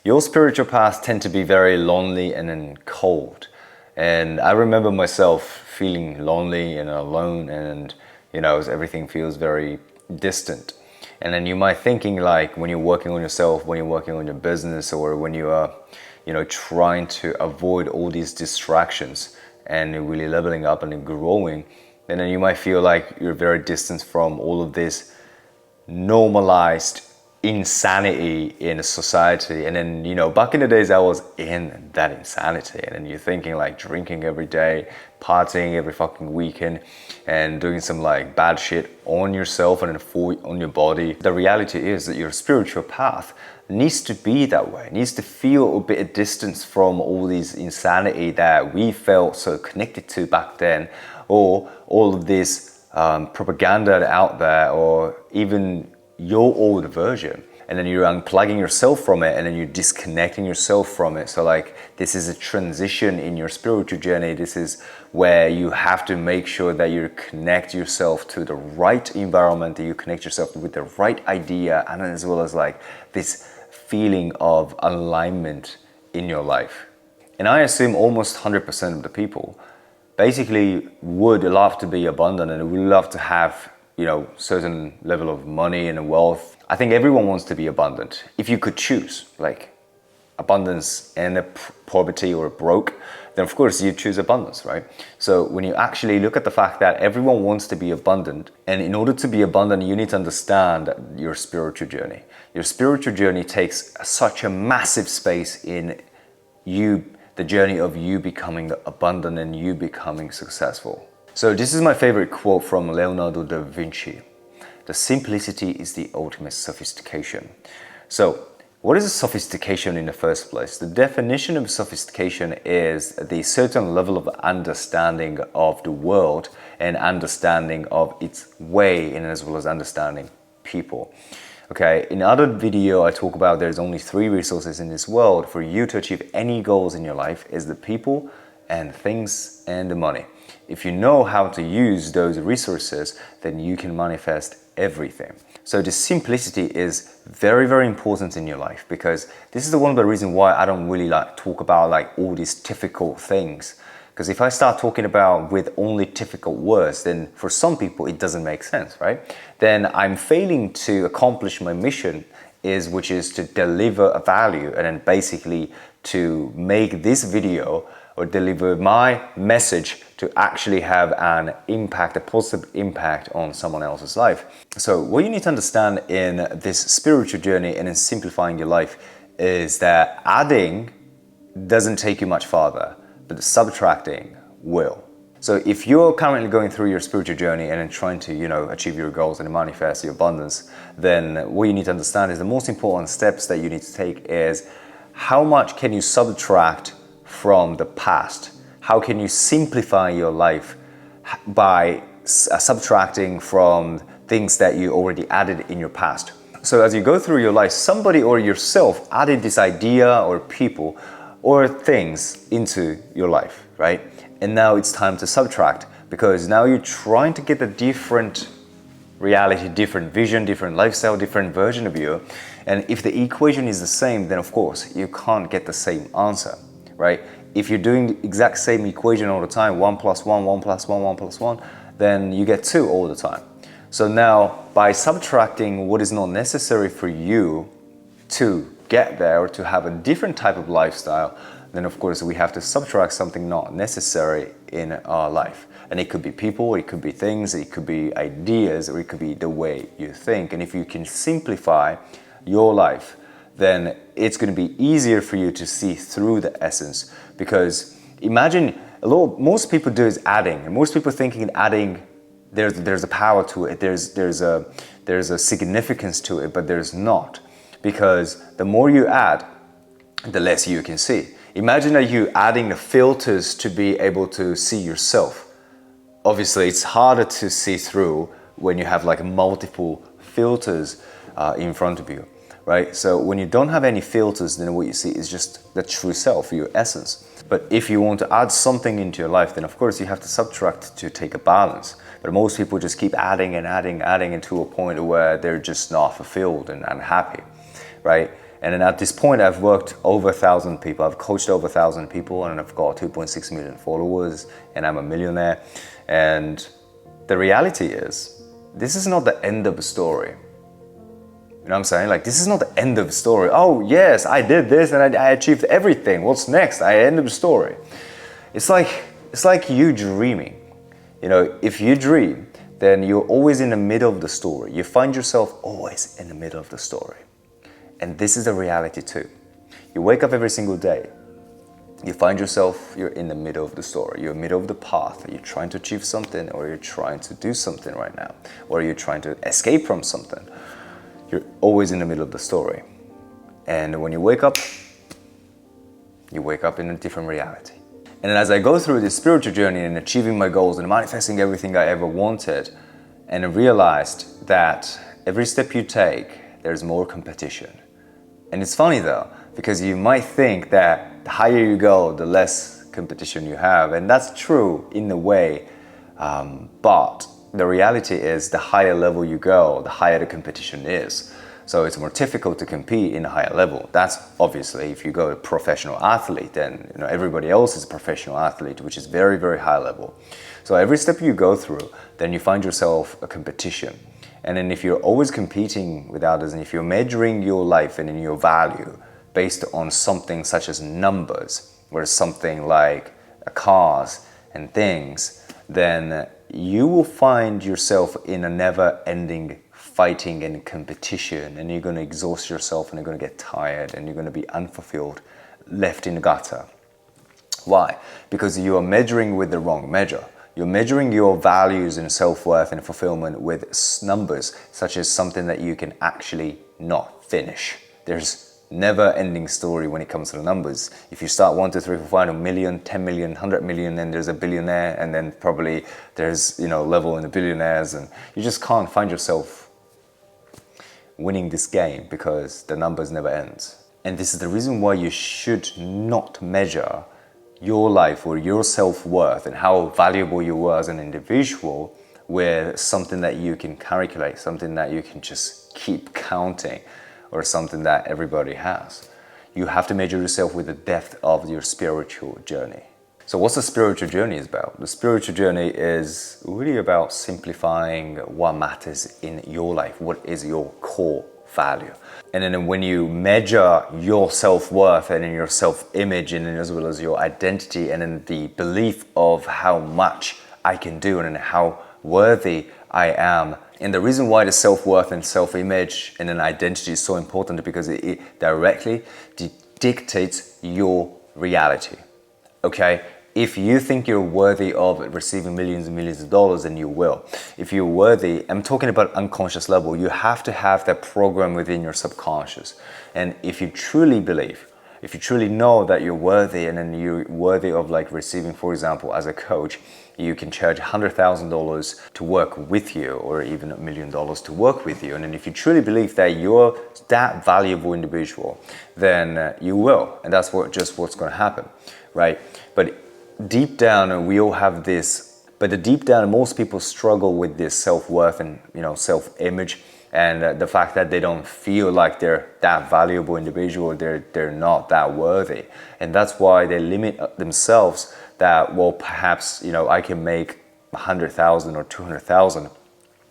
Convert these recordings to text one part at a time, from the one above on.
Your spiritual paths tend to be very lonely and then cold. And I remember myself feeling lonely and alone, and everything feels very distant. And then you might thinking like when you're working on yourself, when you're working on your business, or when you are, trying to avoid all these distractions and you're really leveling up and growing, and then you might feel like you're very distant from all of this normalized insanity in a society. And then back in the days I was in that insanity, and then you're thinking like drinking every day, partying every fucking weekend, and doing some like bad shit on yourself and on your body. The reality is that your spiritual path needs to be that way, needs to feel a bit of distance from all these insanity that we felt so connected to back then, or all of this propaganda out there, or even your old version. And then you're unplugging yourself from it, and then you're disconnecting yourself from it. So like this is a transition in your spiritual journey. This is where you have to make sure that you connect yourself to the right environment, that you connect yourself with the right idea, and as well as like this feeling of alignment in your life. And I assume almost 100% of the people basically would love to be abundant and would love to have certain level of money and wealth. I think everyone wants to be abundant. If you could choose like abundance and a poverty or broke, then of course you choose abundance, right? So when you actually look at the fact that everyone wants to be abundant, and in order to be abundant, you need to understand your spiritual journey. Your spiritual journey takes such a massive space in you, the journey of you becoming abundant and you becoming successful. So this is my favorite quote from Leonardo da Vinci. The simplicity is the ultimate sophistication. So what is a sophistication in the first place? The definition of sophistication is the certain level of understanding of the world and understanding of its way, and as well as understanding people. Okay, in other video I talk about there's only 3 resources in this world for you to achieve any goals in your life: is the people and things and the money. If you know how to use those resources, then you can manifest everything. So the simplicity is very, very important in your life, because this is one of the reasons why I don't really like talk about like all these difficult things. Because if I start talking about with only difficult words, then for some people it doesn't make sense, right? Then I'm failing to accomplish my mission, which is to deliver a value, and then basically to make this video or deliver my message to actually have an impact, a positive impact on someone else's life. So what you need to understand in this spiritual journey and in simplifying your life is that adding doesn't take you much farther, but subtracting will. So if you're currently going through your spiritual journey and trying to, achieve your goals and manifest your abundance, then what you need to understand is the most important steps that you need to take is how much can you subtract from the past? How can you simplify your life by subtracting from things that you already added in your past? So as you go through your life, somebody or yourself added this idea or people or things into your life, right? And now it's time to subtract, because now you're trying to get a different reality, different vision, different lifestyle, different version of you. And if the equation is the same, then of course you can't get the same answer, right? If you're doing the exact same equation all the time, 1 + 1, 1 + 1, 1 + 1, then you get 2 all the time. So now by subtracting what is not necessary for you to get there or to have a different type of lifestyle, then of course we have to subtract something not necessary in our life. And it could be people, it could be things, it could be ideas, or it could be the way you think. And if you can simplify your life, then it's going to be easier for you to see through the essence. Because imagine, most people do is adding, and most people thinking in adding there's a power to it, there's a significance to it, but there's not. Because the more you add, the less you can see. Imagine that you adding the filters to be able to see yourself. Obviously it's harder to see through when you have like multiple filters in front of you, right? So when you don't have any filters, then what you see is just the true self, your essence. But if you want to add something into your life, then of course you have to subtract to take a balance. But most people just keep adding and adding, adding into a point where they're just not fulfilled and unhappy, right? And then at this point, I've worked over 1,000 people. I've coached over 1,000 people, and I've got 2.6 million followers, and I'm a millionaire. And the reality is, this is not the end of the story. You know what I'm saying? Like, this is not the end of the story. Oh, yes, I did this and I achieved everything. What's next? I ended the story. It's like you dreaming. You know, if you dream, then you're always in the middle of the story. You find yourself always in the middle of the story. And this is the reality too. You wake up every single day. You find yourself, you're in the middle of the story. You're in the middle of the path. You're trying to achieve something, or you're trying to do something right now, or you're trying to escape from something. You're always in the middle of the story. And when you wake up in a different reality. And then as I go through this spiritual journey and achieving my goals and manifesting everything I ever wanted, and I realized that every step you take, there's more competition. And it's funny though, because you might think that the higher you go, the less competition you have. And that's true in a way, but the reality is the higher level you go, the higher the competition is. So it's more difficult to compete in a higher level. That's obviously if you go to professional athlete, then everybody else is a professional athlete, which is very, very high level. So every step you go through, then you find yourself a competition. And then if you're always competing with others, and if you're measuring your life and in your value based on something such as numbers, or something like cars and things, then you will find yourself in a never-ending fighting and competition, and you're going to exhaust yourself, and you're going to get tired, and you're going to be unfulfilled, left in the gutter. Why? Because you are measuring with the wrong measure. You're measuring your values and self-worth and fulfillment with numbers, such as something that you can actually not finish. There's never-ending story when it comes to the numbers. If you start 1, 2, 3, 4, 5, 1 million, 10 million, 100 million, then there's a billionaire, and then probably there's level in the billionaires, and you just can't find yourself winning this game because the numbers never ends. And this is the reason why you should not measure your life or your self-worth and how valuable you are as an individual with something that you can calculate, something that you can just keep counting, or something that everybody has. You have to measure yourself with the depth of your spiritual journey. So what's the spiritual journey about? The spiritual journey is really about simplifying what matters in your life, what is your core value. And then when you measure your self-worth and in your self-image, and as well as your identity, and in the belief of how much I can do and how worthy I am. And the reason why the self-worth and self-image and an identity is so important, because it directly dictates your reality. Okay? If you think you're worthy of receiving millions and millions of dollars, then you will. If you're worthy, I'm talking about unconscious level, you have to have that program within your subconscious. And if you truly believe, if you truly know that you're worthy, and then you're worthy of receiving, for example, as a coach, you can charge $100,000 to work with you, or even $1 million to work with you. And then if you truly believe that you're that valuable individual, then you will. And that's what's going to happen, right? But deep down, we all have this, but deep down, most people struggle with this self-worth and self-image, and the fact that they don't feel like they're that valuable individual, they're not that worthy. And that's why they limit themselves that, well, perhaps, I can make 100,000 or 200,000,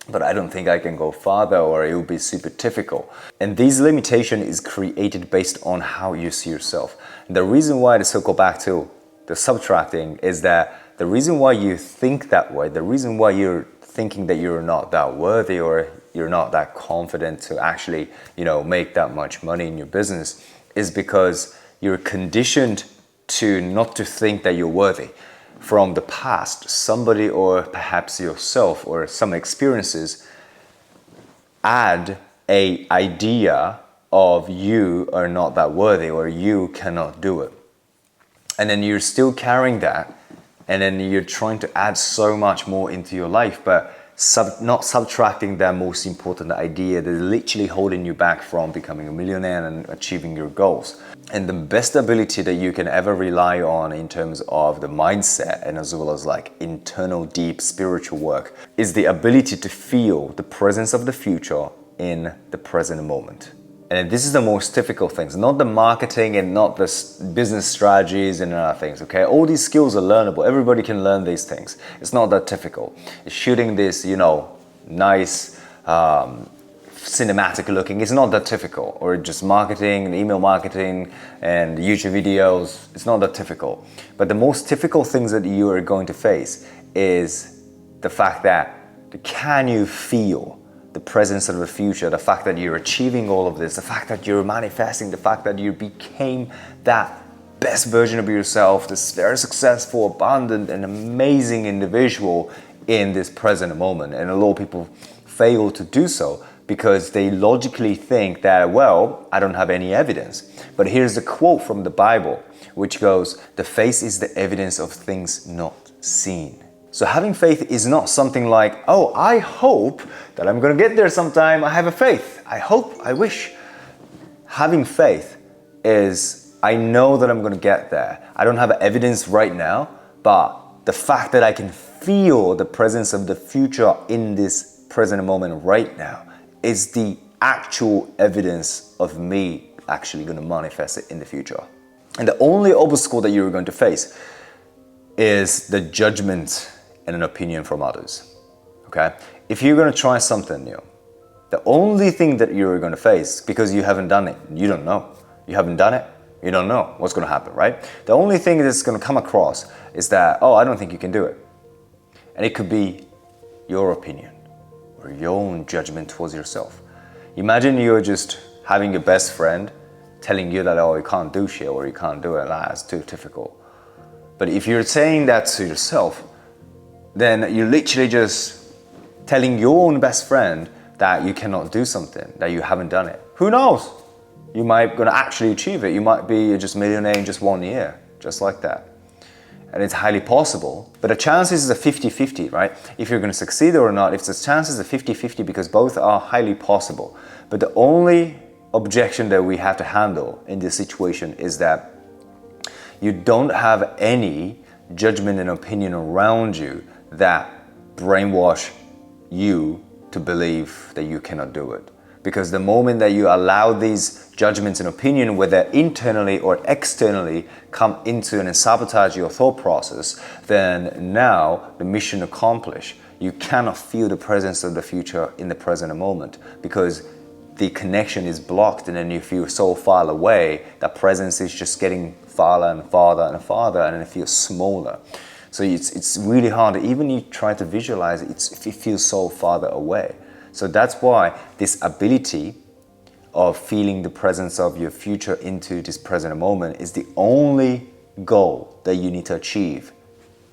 but I don't think I can go farther, or it will be super difficult. And this limitation is created based on how you see yourself. And the reason why, to circle back to the subtracting, is that the reason why you think that way, the reason why you're thinking that you're not that worthy, or you're not that confident to actually, make that much money in your business, is because you're conditioned to not to think that you're worthy. From the past, somebody, or perhaps yourself, or some experiences add a idea of you are not that worthy, or you cannot do it. And then you're still carrying that, and then you're trying to add so much more into your life, but not subtracting that most important idea that is literally holding you back from becoming a millionaire and achieving your goals. And the best ability that you can ever rely on in terms of the mindset, and as well as internal deep spiritual work, is the ability to feel the presence of the future in the present moment. And this is the most difficult things, not the marketing and not the business strategies and other things, okay? All these skills are learnable. Everybody can learn these things. It's not that difficult. It's shooting this, nice, cinematic looking. It's not that difficult. Or just marketing and email marketing and YouTube videos. It's not that difficult. But the most difficult things that you are going to face is the fact that can you feel the presence of the future, the fact that you're achieving all of this, the fact that you're manifesting, the fact that you became that best version of yourself, this very successful, abundant, and amazing individual in this present moment. And a lot of people fail to do so because they logically think that, well, I don't have any evidence. But here's a quote from the Bible, which goes, "The face is the evidence of things not seen." So having faith is not something like, oh, I hope that I'm going to get there sometime. I have a faith. I hope, I wish. Having faith is, I know that I'm going to get there. I don't have evidence right now, but the fact that I can feel the presence of the future in this present moment right now is the actual evidence of me actually going to manifest it in the future. And the only obstacle that you're going to face is the judgment and an opinion from others, okay? If you're going to try something new, the only thing that you're going to face, because you haven't done it, you don't know. You haven't done it, you don't know what's going to happen, right? The only thing that's going to come across is that, oh, I don't think you can do it. And it could be your opinion or your own judgment towards yourself. Imagine you're just having your best friend telling you that, oh, you can't do shit or you can't do it, it's too difficult. But if you're saying that to yourself, then you're literally just telling your own best friend that you cannot do something, that you haven't done it. Who knows? You might gonna actually achieve it. You might be just millionaire in just 1 year, just like that. And it's highly possible, but the chances is a 50-50, right? If you're gonna succeed or not, if the chances are 50-50 because both are highly possible. But the only objection that we have to handle in this situation is that you don't have any judgment and opinion around you that brainwash you to believe that you cannot do it. Because the moment that you allow these judgments and opinion, whether internally or externally, come into and sabotage your thought process, then now the mission accomplished. You cannot feel the presence of the future in the present moment because the connection is blocked, and then you feel so far away that presence is just getting farther and farther and farther, and it feels smaller. So it's really hard. Even you try to visualize it, it feels so farther away. So that's why this ability of feeling the presence of your future into this present moment is the only goal that you need to achieve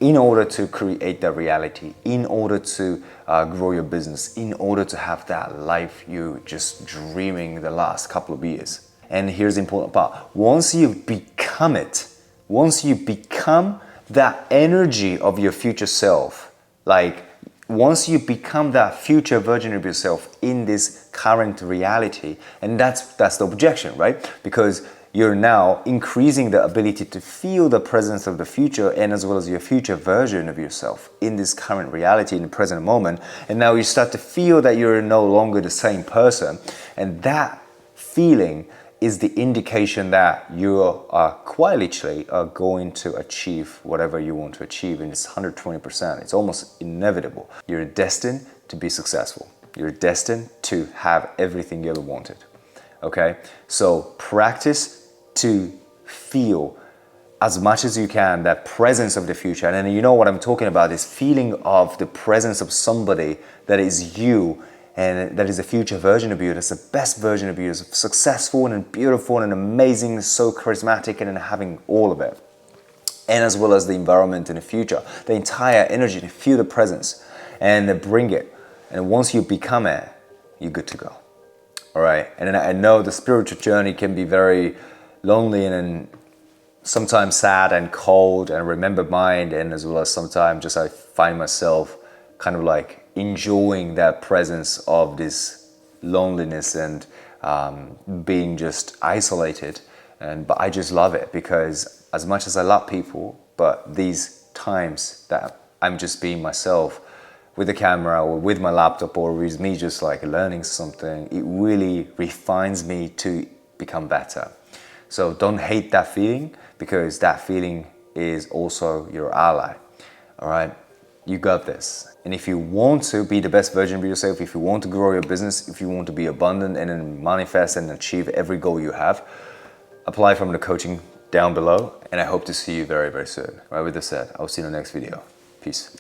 in order to create that reality, in order to grow your business, in order to have that life you just dreaming the last couple of years. And here's the important part. Once you become it, once you become that energy of your future self, like once you become that future version of yourself in this current reality, and that's the objection, right? Because you're now increasing the ability to feel the presence of the future and as well as your future version of yourself in this current reality in the present moment. And now you start to feel that you're no longer the same person. And that feeling is the indication that you are quite literally going to achieve whatever you want to achieve, and it's 120%. It's almost inevitable. You're destined to be successful. You're destined to have everything you ever wanted. Okay? So practice to feel as much as you can that presence of the future. And then you know what I'm talking about, this feeling of the presence of somebody that is you, and that is a future version of you, that's the best version of you, is successful and beautiful and amazing, so charismatic, and having all of it. And as well as the environment in the future, the entire energy, to feel the presence and bring it. And once you become it, you're good to go. All right. And then I know the spiritual journey can be very lonely and sometimes sad and cold and remember mind, and as well as sometimes just I find myself kind of like enjoying that presence of this loneliness and being just isolated. But I just love it, because as much as I love people, but these times that I'm just being myself with the camera or with my laptop or with me just like learning something, it really refines me to become better. So don't hate that feeling, because that feeling is also your ally. All right, you got this. And if you want to be the best version of yourself, if you want to grow your business, if you want to be abundant and then manifest and achieve every goal you have, apply from the coaching down below. And I hope to see you very, very soon. Right, with this said, I'll see you in the next video. Peace.